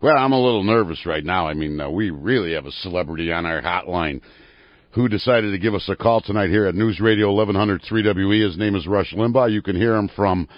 Well, I'm a little nervous right now. I mean, we really have a celebrity on our hotline who decided to give us a call tonight here at News Radio 1100 3WE. His name is Rush Limbaugh. You can hear him from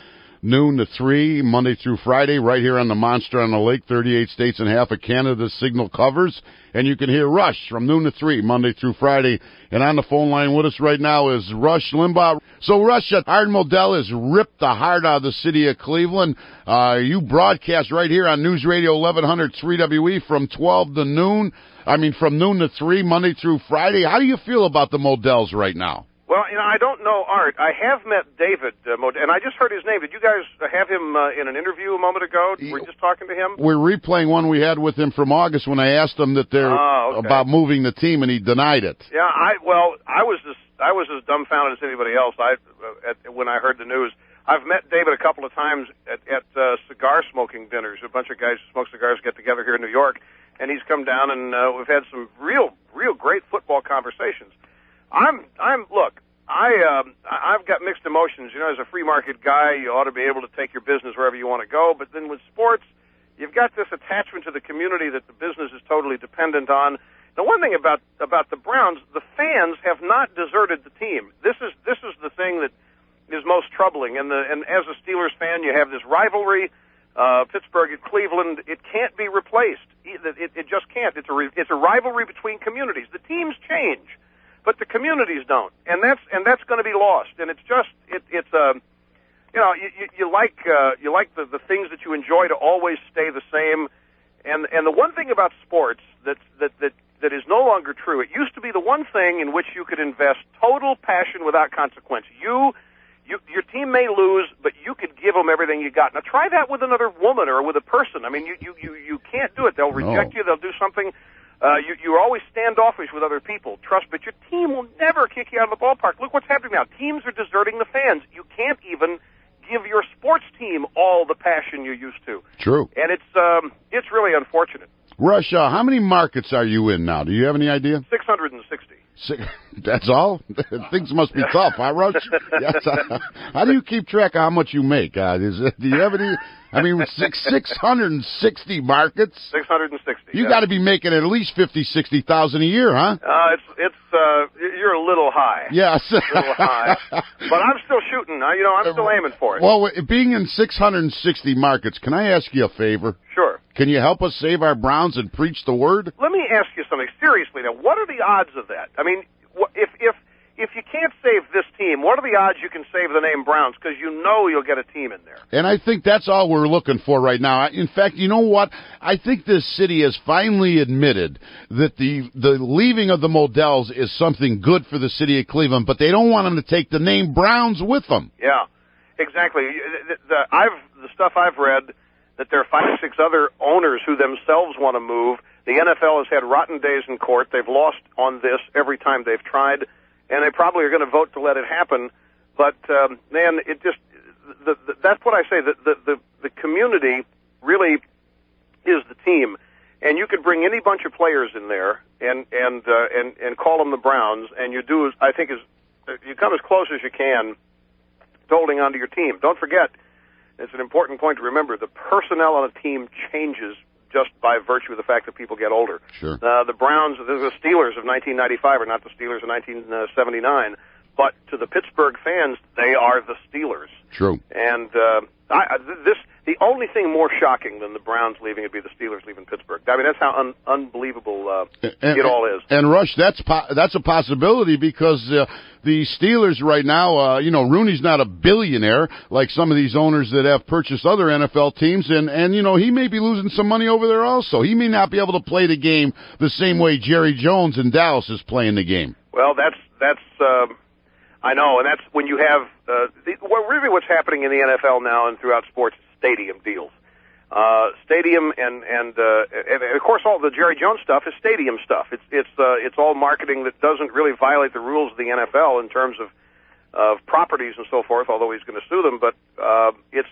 noon to 3, Monday through Friday, right here on the Monster on the Lake, 38 states and half of Canada signal covers. And you can hear Rush from noon to 3, Monday through Friday. And on the phone line with us right now is Rush Limbaugh. So, Rush, Art Modell has ripped the heart out of the city of Cleveland. You broadcast right here on News Radio 1100 3WE from 12 to noon. From noon to 3, Monday through Friday. How do you feel about the Modells right now? Well, I don't know Art. I have met David Modell, and I just heard his name. Did you guys have him in an interview a moment ago? Were you just talking to him? We're replaying one we had with him from August when I asked him that they're about moving the team, and he denied it. Yeah, I was as dumbfounded as anybody else. When I heard the news, I've met David a couple of times at cigar smoking dinners. A bunch of guys who smoke cigars get together here in New York, and he's come down, and we've had some real great football conversations. I've got mixed emotions. As a free market guy, you ought to be able to take your business wherever you want to go. But then with sports, you've got this attachment to the community that the business is totally dependent on. The one thing about the Browns, the fans have not deserted the team. This is the thing that is most troubling. And as a Steelers fan, you have this rivalry. Pittsburgh at Cleveland, it can't be replaced. It just can't. It's a rivalry between communities. The teams change, but the communities don't, and that's going to be lost. And it's just you like the things that you enjoy to always stay the same. And the one thing about sports that is no longer true. It used to be the one thing in which you could invest total passion without consequence. Your team may lose, but you could give them everything you got. Now try that with another woman or with a person. I mean, you can't do it. They'll reject you. They'll do something. You're always standoffish with other people. Trust, but your team will never kick you out of the ballpark. Look what's happening now. Teams are deserting the fans. You can't even give your sports team all the passion you used to. True. And it's really unfortunate. Rush, how many markets are you in now? Do you have any idea? 660. That's all? Things must be tough, huh, Rush? Yes. How do you keep track of how much you make? Do you have any? 660 markets? 660. You got to be making at least 50,000-60,000 a year, huh? You're a little high. Yes. A little high. But I'm still shooting. I'm still aiming for it. Well, being in 660 markets, can I ask you a favor? Sure. Can you help us save our Browns and preach the word? Let me ask you something seriously now. What are the odds of that? I mean, if you can't save this team, what are the odds you can save the name Browns? Because you'll get a team in there. And I think that's all we're looking for right now. In fact, you know what? I think this city has finally admitted that the leaving of the Modells is something good for the city of Cleveland, but they don't want them to take the name Browns with them. Yeah, exactly. The stuff I've read, that there are 5 or 6 other owners who themselves want to move. The NFL has had rotten days in court. They've lost on this every time they've tried, and they probably are going to vote to let it happen. But, man, it just that's what I say. The community really is the team, and you could bring any bunch of players in there and call them the Browns, and you come as close as you can to holding on to your team. Don't forget, it's an important point to remember, the personnel on a team changes just by virtue of the fact that people get older. Sure. The Browns, the Steelers of 1995 are not the Steelers of 1979, but to the Pittsburgh fans, they are the Steelers. True. And the only thing more shocking than the Browns leaving would be the Steelers leaving Pittsburgh. I mean, that's how unbelievable it all is. And Rush, that's a possibility because the Steelers right now, Rooney's not a billionaire like some of these owners that have purchased other NFL teams, and he may be losing some money over there also. He may not be able to play the game the same way Jerry Jones in Dallas is playing the game. Well, that's I know, and that's when you have really what's happening in the NFL now and throughout sports. Stadium deals, and of course all the Jerry Jones stuff is stadium stuff. It's all marketing that doesn't really violate the rules of the NFL in terms of properties and so forth. Although he's going to sue them, but it's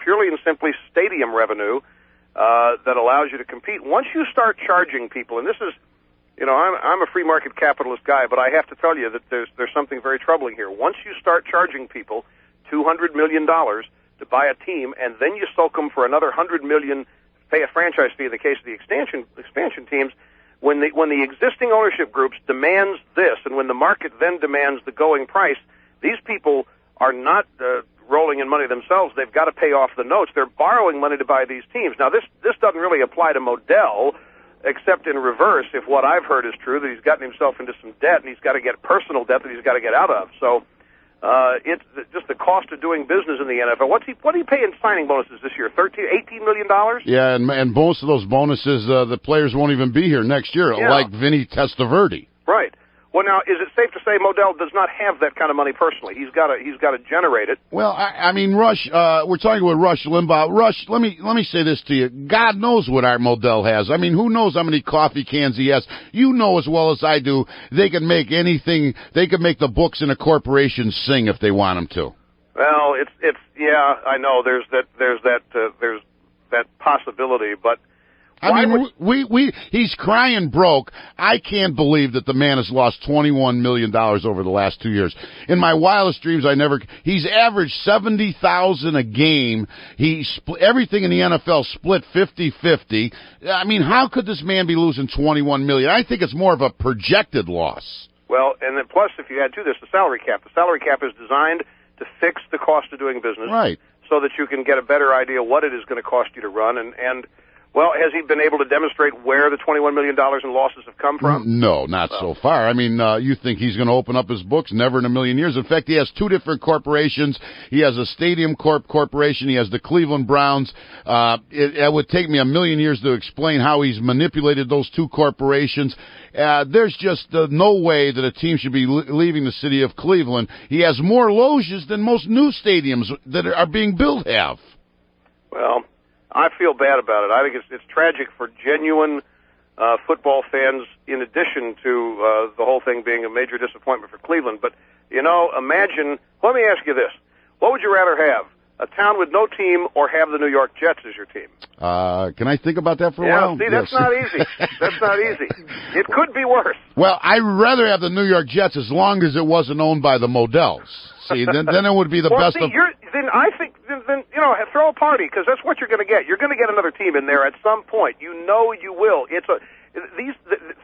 purely and simply stadium revenue that allows you to compete. Once you start charging people, and this is, I'm a free market capitalist guy, but I have to tell you that there's something very troubling here. Once you start charging people $200 million to buy a team, and then you soak them for another $100 million pay a franchise fee in the case of the expansion teams. When the existing ownership groups demands this, and when the market then demands the going price, these people are not rolling in money themselves. They've got to pay off the notes. They're borrowing money to buy these teams. Now, this doesn't really apply to Modell, except in reverse, if what I've heard is true, that he's gotten himself into some debt, and he's got to get personal debt that he's got to get out of. So it's just the cost of doing business in the NFL. What do you pay in signing bonuses this year? $18 million? Yeah, and most of those bonuses, the players won't even be here next year, like Vinny Testaverde. Right. Well, now, is it safe to say Modell does not have that kind of money personally? He's got to generate it. Well, I mean, Rush, we're talking with Rush Limbaugh. Rush, let me say this to you. God knows what Art Modell has. I mean, who knows how many coffee cans he has? You know as well as I do, they can make anything. They can make the books in a corporation sing if they want them to. Well, it's yeah, I know. There's that possibility, but. I mean, he's crying broke. I can't believe that the man has lost $21 million over the last 2 years. In my wildest dreams, he's averaged $70,000 a game. Everything in the NFL split 50-50. I mean, how could this man be losing $21 million? I think it's more of a projected loss. Well, and then plus, if you add to this the salary cap is designed to fix the cost of doing business. Right. So that you can get a better idea what it is going to cost you to run and well, has he been able to demonstrate where the $21 million in losses have come from? No, not so far. I mean, you think he's going to open up his books? Never in a million years. In fact, he has two different corporations. He has a Stadium Corporation. He has the Cleveland Browns. It would take me a million years to explain how he's manipulated those two corporations. There's just no way that a team should be leaving the city of Cleveland. He has more loges than most new stadiums that are being built have. Well, I feel bad about it. I think it's tragic for genuine football fans, in addition to the whole thing being a major disappointment for Cleveland. But, you know, imagine, let me ask you this. What would you rather have, a town with no team or have the New York Jets as your team? Can I think about that for a while? See, that's not easy. That's not easy. It could be worse. Well, I'd rather have the New York Jets as long as it wasn't owned by the Modells. See, then it would be the best of... Then I think, you know, throw a party, because that's what you're going to get. You're going to get another team in there at some point. You know you will.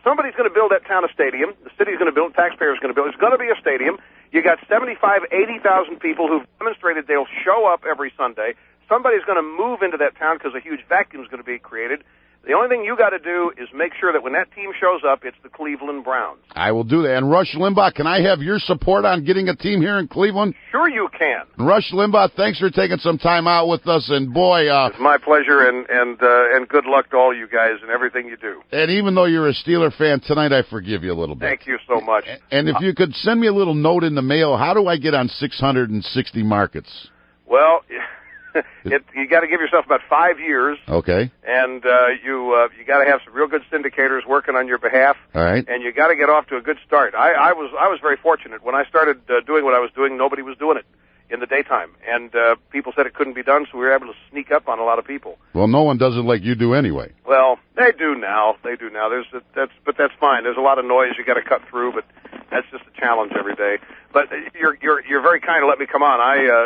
Somebody's going to build that town a stadium. The city's going to build it. Taxpayers are going to build it. It's going to be a stadium. You got 75,000, 80,000 people who've demonstrated they'll show up every Sunday. Somebody's going to move into that town because a huge vacuum is going to be created. The only thing you got to do is make sure that when that team shows up, it's the Cleveland Browns. I will do that. And Rush Limbaugh, can I have your support on getting a team here in Cleveland? Sure you can. Rush Limbaugh, thanks for taking some time out with us. And boy, it's my pleasure, and good luck to all you guys and everything you do. And even though you're a Steeler fan tonight, I forgive you a little bit. Thank you so much. And if you could send me a little note in the mail, how do I get on 660 markets? Well, you got to give yourself about 5 years. Okay. And you got to have some real good syndicators working on your behalf. All right. And you got to get off to a good start. I was very fortunate when I started doing what I was doing. Nobody was doing it in the daytime, and people said it couldn't be done, so we were able to sneak up on a lot of people. Well, no one does it like you do anyway. Well, they do now. But that's fine. There's a lot of noise you got to cut through, but that's just a challenge every day. But you're very kind to let me come on.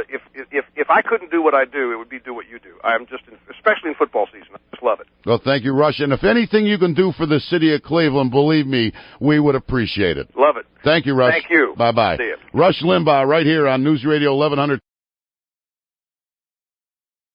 If I couldn't do what I do, it would be do what you do. I'm just, especially in football season, I just love it. Well, thank you, Rush. And if anything you can do for the city of Cleveland, believe me, we would appreciate it. Love it. Thank you, Rush. Thank you. Bye-bye. See you. Rush Limbaugh right here on News Radio 1100.